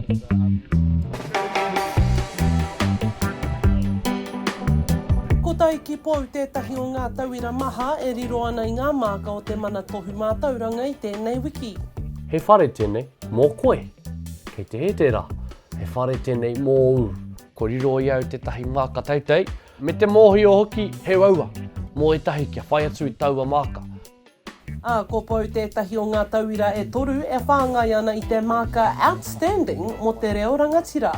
Ko Taiki pou tētahi o ngā tauira maha e riro ana I ngā māka o te mana tohu mātauranga I tēnei wiki. He whare tēnei mō koe, kei te he tērā. He whare tēnei mō u, ko riro I au tētahi māka teitei, me te mōhi o hoki he waua, mō e tahi kia whai atu I taua māka. Ko pou tētahi o ngā tauira e toru e whāngai ana I te māka outstanding mo te reo rangatira.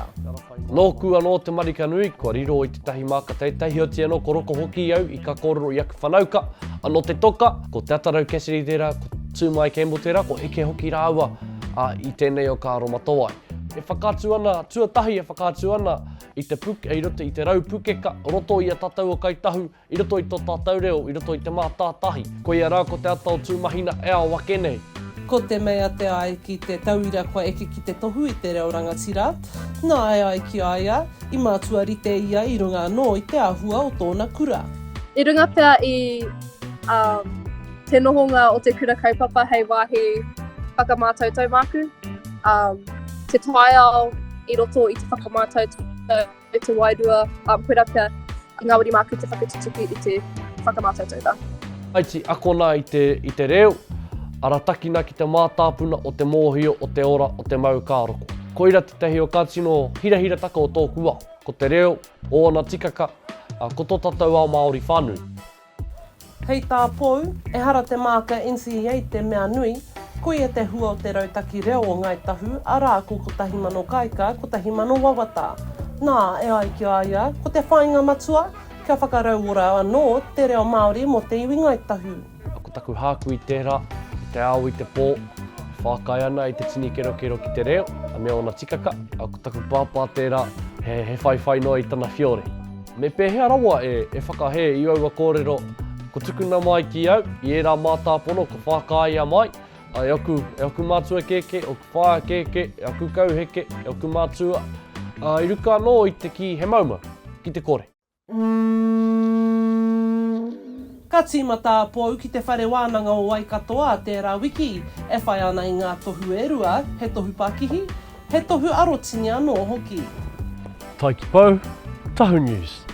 Nō kua nō te marika nui, kua riro I te tahi māka teitei, hiotia no ko roko hoki au I ka kororo I aku whanauka, anō te toka, ko te atarau keseri tērā, ko tūmai kembo tērā, ko eke hoki rāua I tēnei o ka aromatoai. E whakātu ana, tuatahi e whakātu ana I te puke, I roto I te rau pukeka, roto I a tatau o Ngāi Tahu, I roto I tō tātau reo, I roto I te mātātahi. Ko ia rā ko te atao tūmahina e a wake nei. Ko te mea te ai ki te tauira kua eke ki te tohu I te reo rangatira, nā e ai ki aia, I mātua rite ia I runga anō I te āhua o tōna kura. I runga pia I te nohonga o te kura kaupapa hei wāhi whakamātautau māku. Te taiao I roto I te whakamātautau I te wairua, koera pia I ngā wari māku te whakatutuki I te whakamātautau tā. Aiti akona I te reo, aratakina ki te mātāpuna o te mōhio o te ora o te mau kāroko. Koira te tehi o kātino hirahira taka o tōku wā, ko te reo, o ana tikaka, ko tō tatau ao Māori whānui. Hei tā pou, e hara te māka NZQA te mea nui, koe e te hua o te rautaki reo o Ngāi Tahu, arā ko tahi mano kaika, ko tahi mano wawata. Nā, e ai ki aia, ko te whainga matua, kia whakarau ora anō te reo Māori mo te iwi Ngāi Tahu. Ko taku hāku I tērā, I te ao I te pō, whākai ana I te tini kero ki te reo, a mea ona tikaka, ko taku pāpā tērā, he whaiwhai noa I tana whiore. Me pēhea rawa e whakahe I aua kōrero, ko tukuna mai ki au, I ērā mātāpono, ko whākai a mai, e oku mātua keke, oku whāia keke, e oku kauheke, e oku mātua, I ruka anō I te ki he mauma, ki te kore. Ka tīmata pou ki te whare wānanga o Waikatoa tērā wiki, e whai ana I ngā tohu e rua, he tohu Pākihi, he tohu arotini anō hoki. Taiki pou, Tahu News.